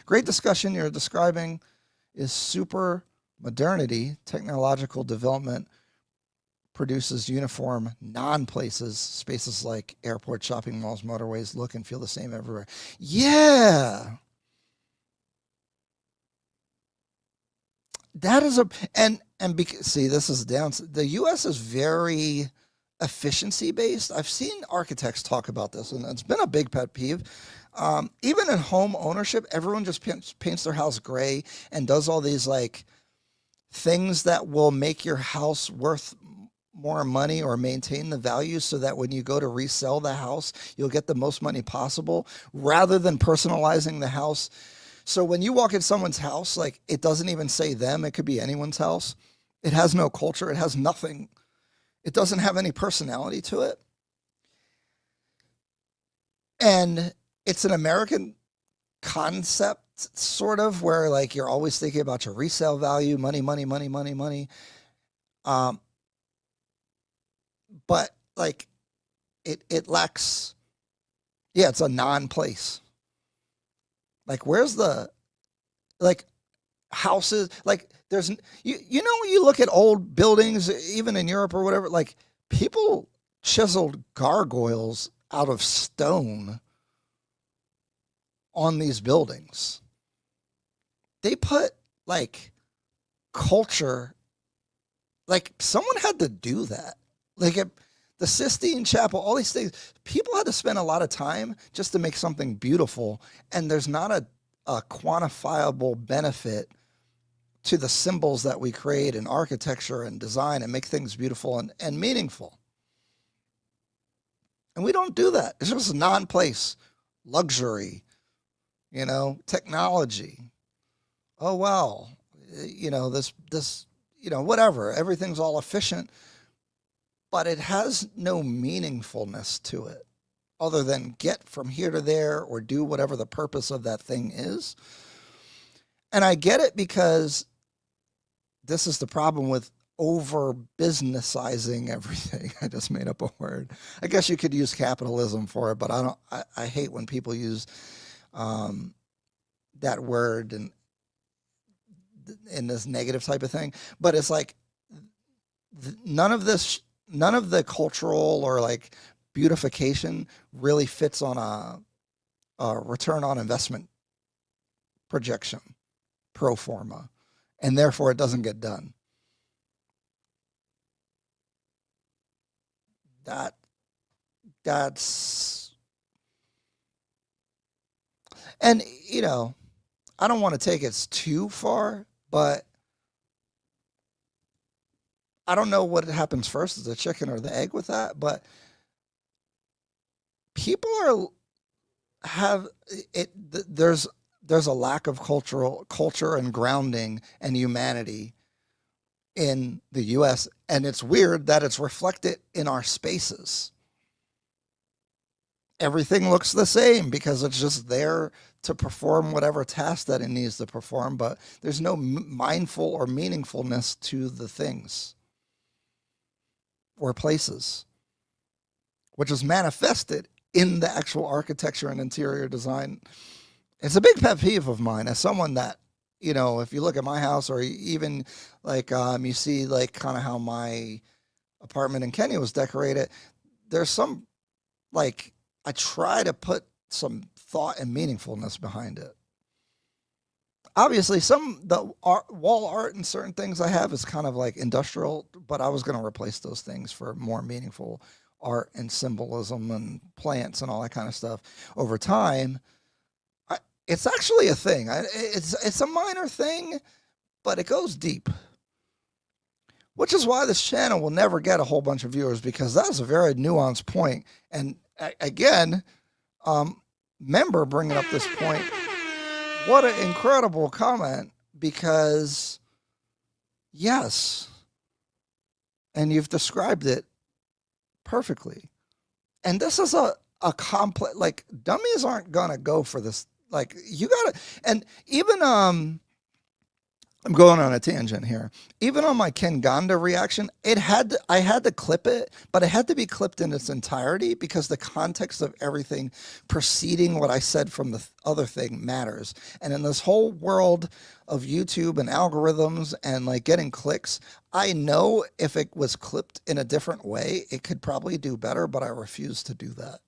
Great discussion you're describing is super modernity, technological development produces uniform non-places, spaces like airports, shopping malls, motorways look and feel the same everywhere. Yeah. That is see, this is down. The U.S. is very efficiency based. I've seen architects talk about this, and it's been a big pet peeve. Even in home ownership, everyone just paints their house gray and does all these like things that will make your house worth more money or maintain the value so that when you go to resell the house, you'll get the most money possible rather than personalizing the house. So when you walk in someone's house, like it doesn't even say them, it could be anyone's house. It has no culture, it has nothing. It doesn't have any personality to it. And it's an American concept sort of where like you're always thinking about your resale value, money, money, money, money, money. But like it lacks, yeah, it's a non-place. Like where's the, like houses, like there's, you know, when you look at old buildings, even in Europe or whatever, like people chiseled gargoyles out of stone on these buildings. They put like culture, like someone had to do that. Like the Sistine Chapel, all these things, people had to spend a lot of time just to make something beautiful. And there's not a quantifiable benefit to the symbols that we create in architecture and design and make things beautiful and meaningful. And we don't do that. It's just a non-place, luxury, you know, technology. Oh, well, you know, this, you know, whatever, everything's all efficient, but it has no meaningfulness to it other than get from here to there or do whatever the purpose of that thing is. And I get it because this is the problem with over businessizing everything. I just made up a word. I guess you could use capitalism for it, but I hate when people use that word and in this negative type of thing. But it's like none of the cultural or like beautification really fits on a return on investment projection, pro forma, and therefore it doesn't get done. That's, and you know, I don't want to take it too far, but I don't know what happens first, is the chicken or the egg with that, but people have it. There's a lack of culture and grounding and humanity in the U.S., and it's weird that it's reflected in our spaces. Everything looks the same because it's just there to perform whatever task that it needs to perform, but there's no mindful or meaningfulness to the things or places, which is manifested in the actual architecture and interior design. It's a big pet peeve of mine as someone that, you know, if you look at my house or even like you see like kind of how my apartment in Kenya was decorated, there's some like I try to put some thought and meaningfulness behind it. Obviously, the wall art and certain things I have is kind of like industrial, but I was going to replace those things for more meaningful art and symbolism and plants and all that kind of stuff over time. It's actually a thing. It's a minor thing, but it goes deep. Which is why this channel will never get a whole bunch of viewers, because that's a very nuanced point. And again, member bringing up this point, what an incredible comment, because yes, and you've described it perfectly. And this is a complex, like dummies aren't gonna go for this. Like you gotta, and even I'm going on a tangent here. Even on my Kinganda reaction, I had to clip it, but it had to be clipped in its entirety because the context of everything preceding what I said from the other thing matters. And in this whole world of YouTube and algorithms and like getting clicks, I know if it was clipped in a different way, it could probably do better, but I refuse to do that.